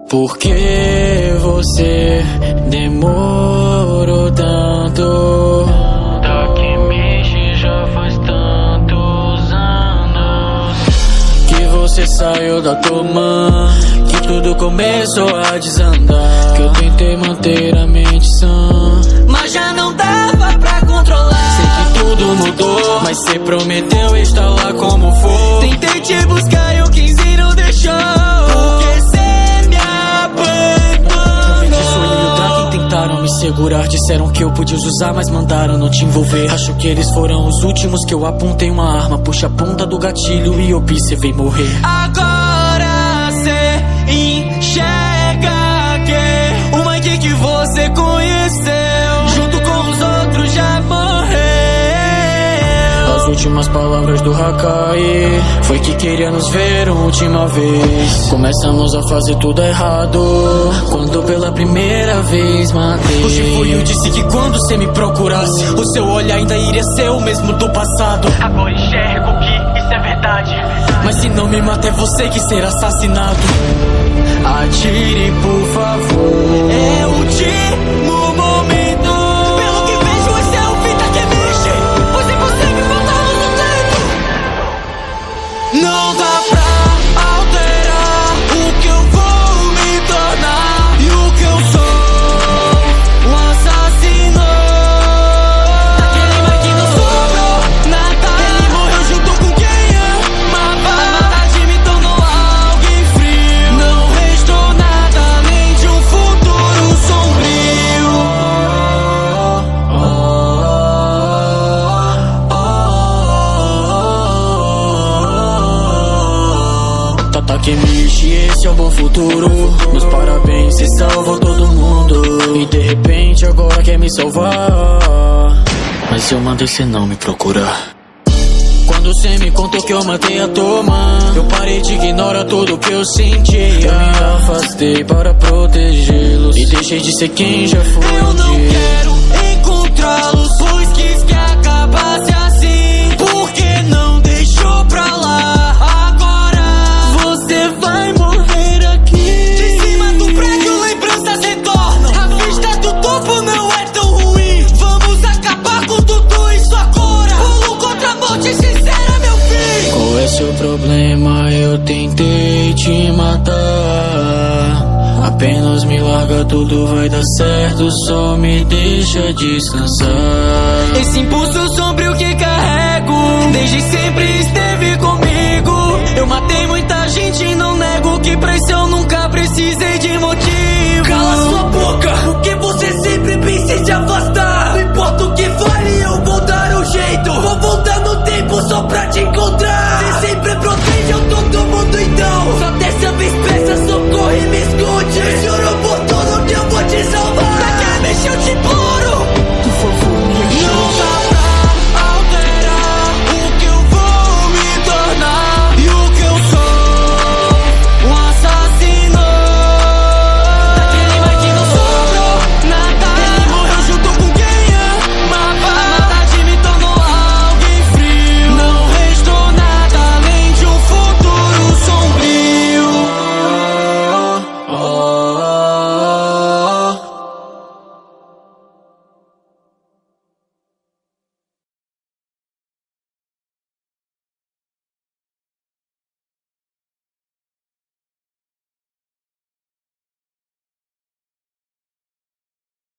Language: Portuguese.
Por que você demorou tanto? Daqui mexe já faz tantos anos que você saiu da turma, que tudo começou a desandar, que eu tentei manter a mente sã, mas já não dava pra controlar. Sei que tudo mudou, mas cê prometeu estar lá como for. Tentei te buscar e o 15 não deixou, porque cê me abandonou. Sonho e o Draken tentaram me segurar, disseram que eu podia os usar, mas mandaram não te envolver. Acho que eles foram os últimos que eu apontei uma arma, puxa a ponta do gatilho e ouvi cê vem morrer. Agora cê enxerga que o Mike que você conheceu junto com os outros já morreu. As últimas palavras do Hakai foi que queria nos ver uma última vez. Começamos a fazer tudo errado quando pela primeira vez matei. O Shifuyu disse que quando cê me procurasse, o seu olhar ainda iria ser o mesmo do passado. Agora enxergo que isso é verdade, mas se não me mata é você que será assassinado. Atire, por favor, é o último momento. Pelo que vejo, esse é o Vita que mexe. Você consegue voltar no tempo. Não dá pra alterar o que eu vou me tornar e o que eu sou, um assassino. Aquele Mike não sobrou nada, ele morreu junto com quem amava. A maldade me tornou alguém frio, não restou nada nem de um futuro sombrio. Takemichi, esse é o bom futuro. Meus parabéns, cê salvou todo mundo. E de repente agora quer me salvar, mas eu mandei cê não me procurar. Quando cê me contou que eu matei a Toma, eu parei de ignorar tudo que eu sentia. Eu me afastei para protegê-los e deixei de ser quem já fui. Eu não quero encontrá-los, pois quis que acabasse assim. Por que não deixou pra lá? Agora você vai morrer aqui. De cima do prédio lembranças retornam, a vista do topo não é tão ruim. Vamos acabar com tudo isso agora. Pulo contra a morte sincera, meu filho. Qual é seu problema? Eu tentei te matar. Apenas me larga, tudo vai dar certo, só me deixa descansar. Esse impulso sombrio que carrego desde sempre esteve comigo. Eu matei